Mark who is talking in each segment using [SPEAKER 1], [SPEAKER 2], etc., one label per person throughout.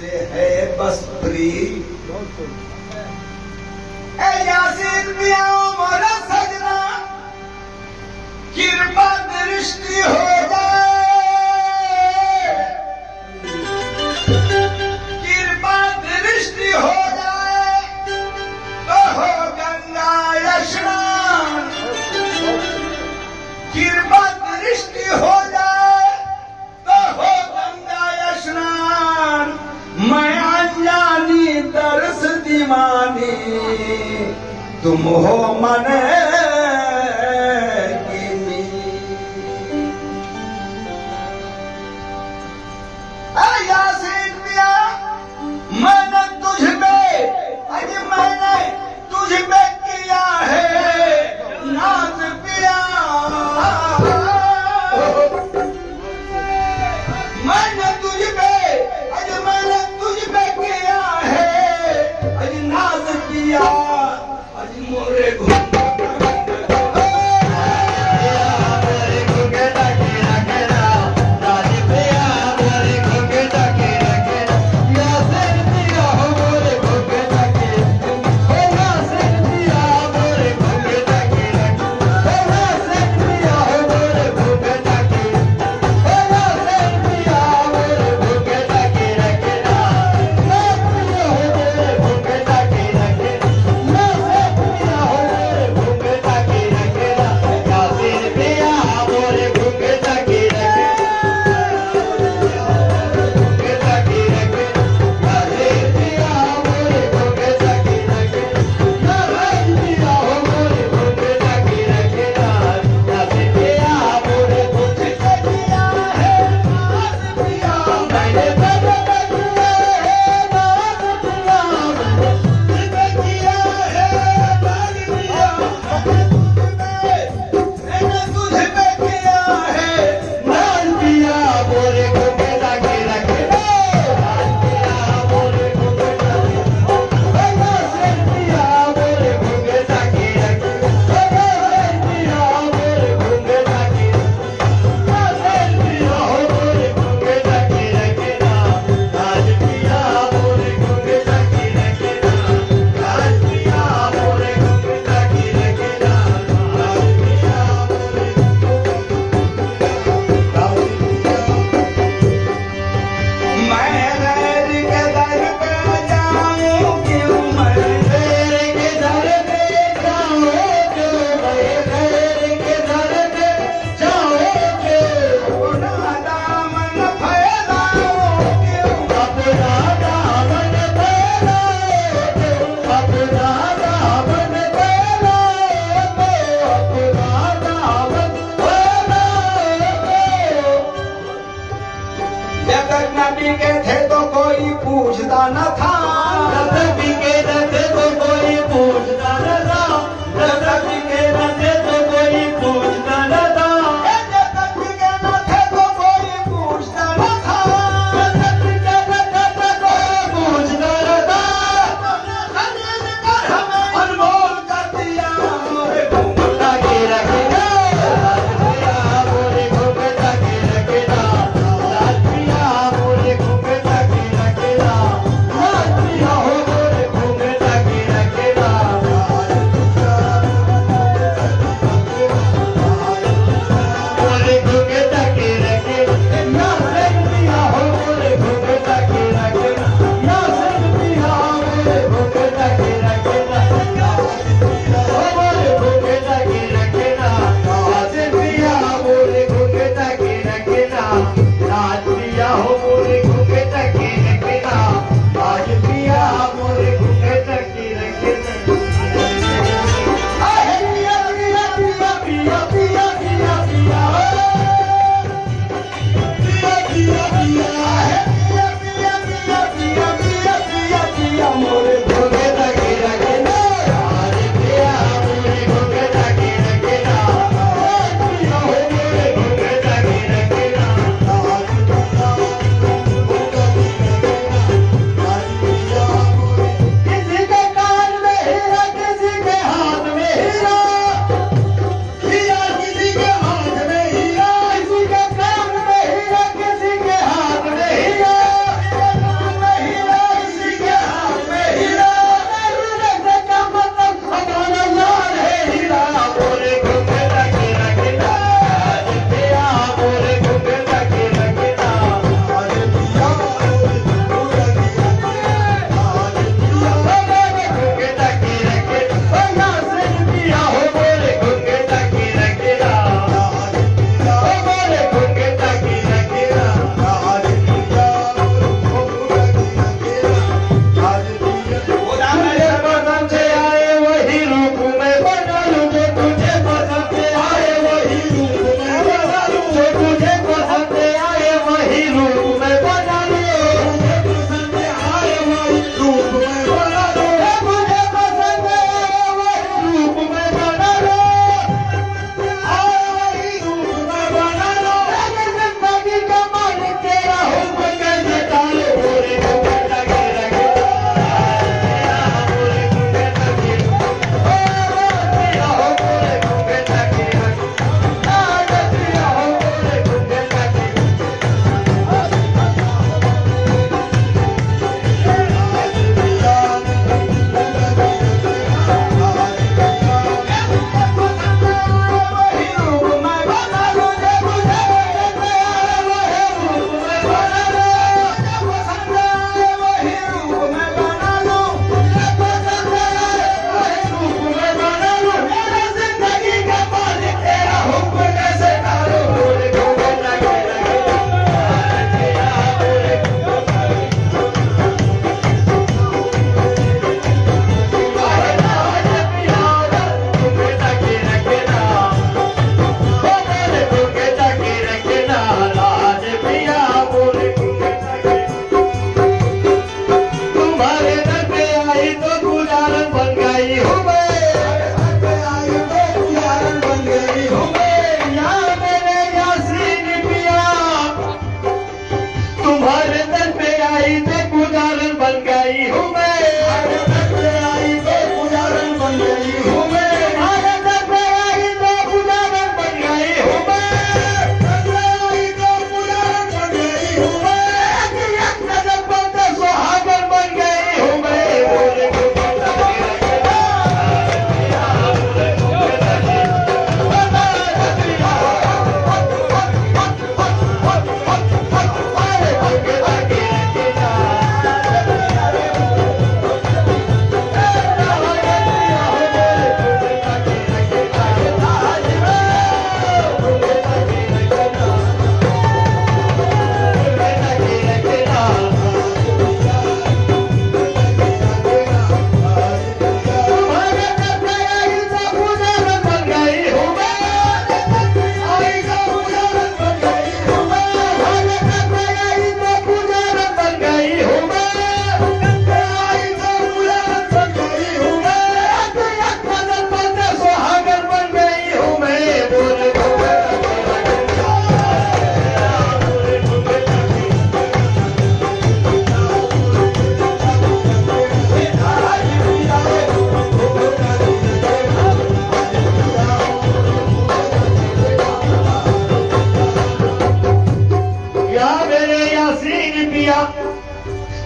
[SPEAKER 1] तुझसे है बस प्रीत। ए यासीन मियां मोरा सजना, कृपा दृष्टि हो जाए, कृपा दृष्टि हो जाए तो हो गंगा स्नान, कृपा दृष्टि हो जाए तो हो गंगा स्नान। मैं अनजानी दर्श दीवानी, तुम हो मन की मीत। यासीन मियां मैंने तुझ पे, अरे मैंने तुझ पे किया है नाज पिया, मैंने तुझ पे, अरे मैंने तुझ पे किया है अरे नाज पिया, अरे मोरे घूम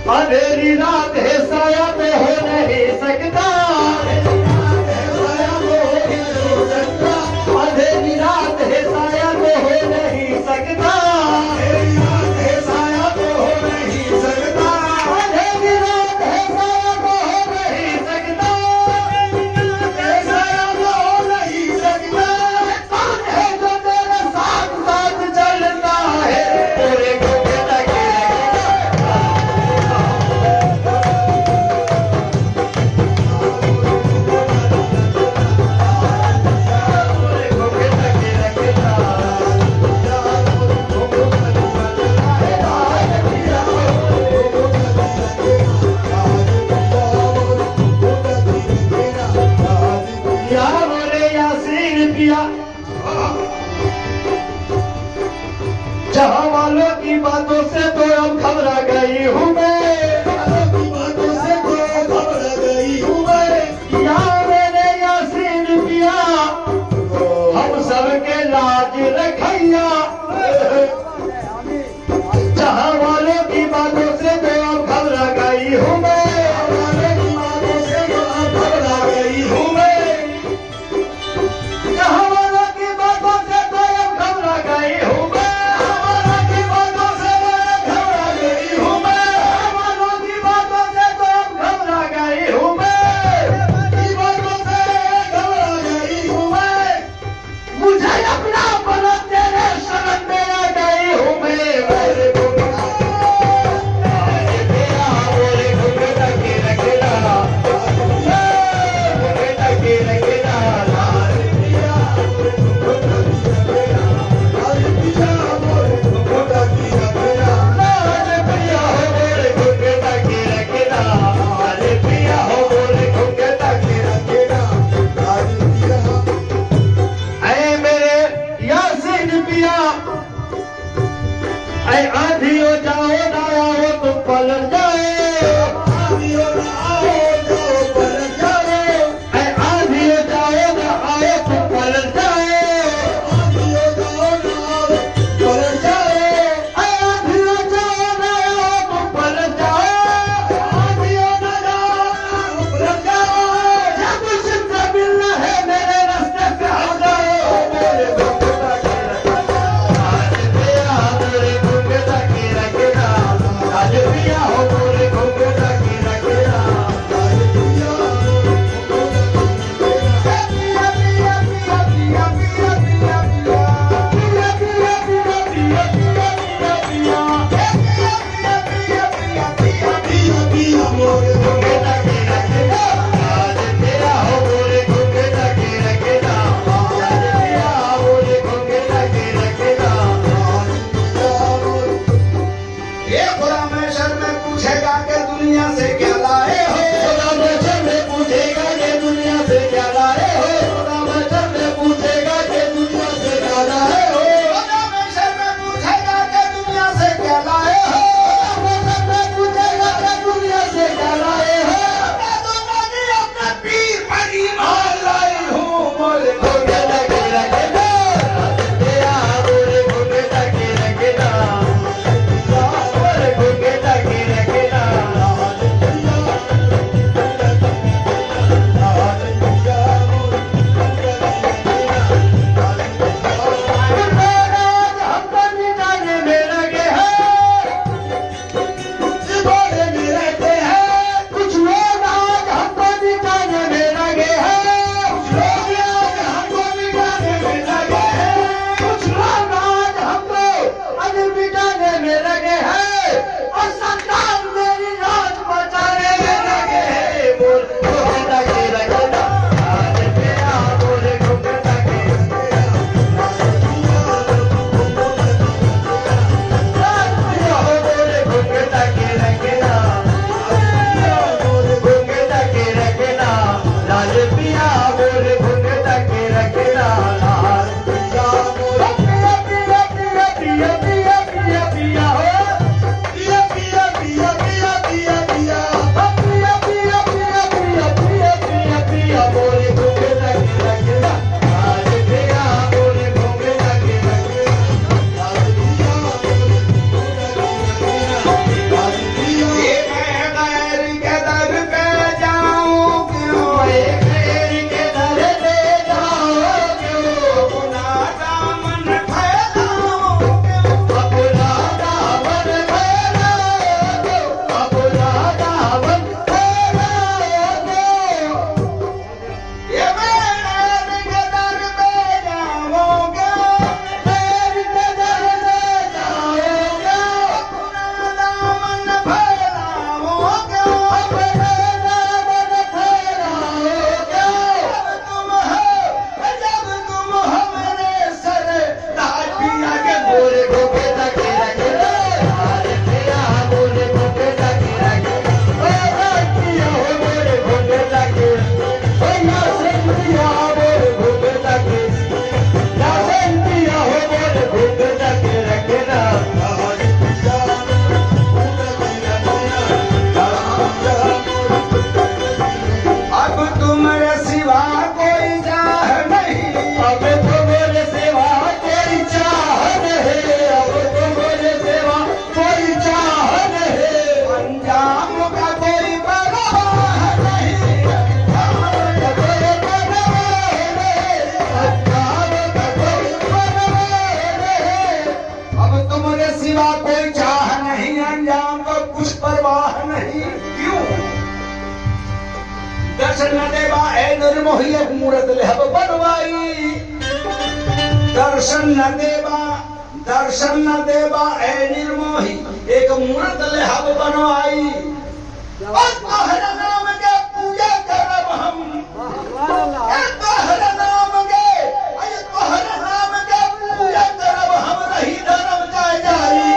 [SPEAKER 2] अंधेरी रात है साया तो हो नहीं सकता, अंधेरी रात है साया तो हो नहीं सकता, अंधेरी रात है साया तो हो नहीं सकता, अंधेरी रात है साया तो हो नहीं सकता, साया तो हो नहीं सकता। कौन है जो तेरे साथ साथ चलता है पूरे घूमे लगे जहाँ वालों की बातों से तो अब घबरा गई हूँ मैं, बातों से तो घबरा गई हूँ मैं, यहाँ मेरे यासीन पिया हम सबके लाज रखैया, जहाँ वालों की बातों से तो अब घबरा गई हूँ मैं, वालों की बातों से तो अब घबरा गई हूँ मैं, जहाँ वालों की बातों से तो अब घबरा गई हूँ मैं, आधी हो जाओ ना आओ तो पलट जाए, आधी हो ना आओ तो पलट जाए, आधी हो जाओ ना आओ तो पलट जाए, आधी हो जाओ ना आओ पलट जाए, आधी हो जाओ ना आओ तो पलट जाए, आधी हो ना आओ पलट जाए, जब मुझसे मिलना है मेरे रास्ते पे आ जाओ, मेरे
[SPEAKER 1] परवाह नहीं। क्यों? दर्शन न देवा ए निर्मोही एक मूर्त लेहब बनवाई। दर्शन न देवा ए निर्मोही एक मूर्त लेहब बनवाई। और तोहरा नाम के पूजा करब हम। तोहरा नाम के पूजा करब हम रही धर्म जाय जाई।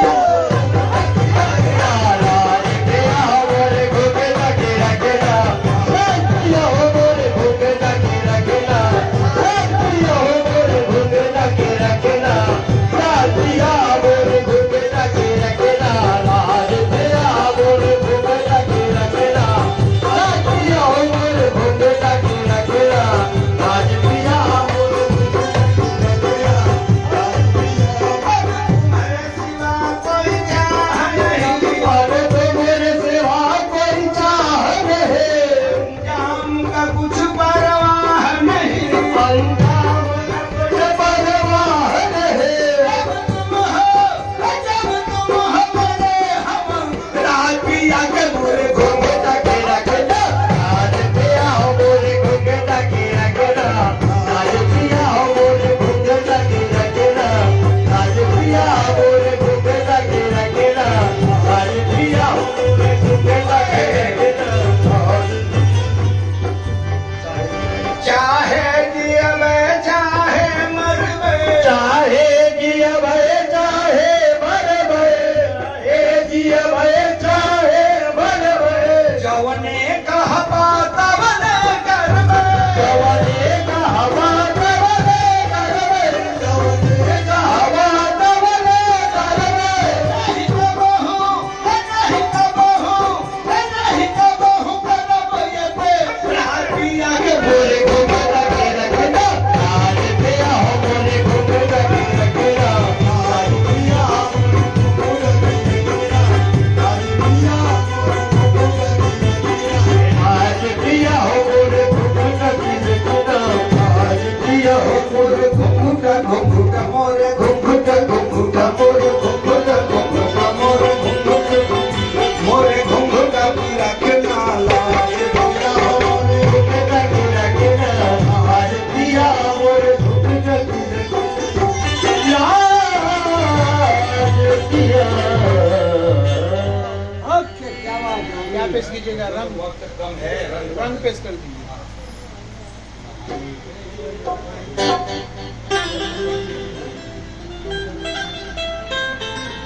[SPEAKER 3] पेश कीजिएगा, रंग
[SPEAKER 1] कम है,
[SPEAKER 3] रंग पेश कर दीजिए।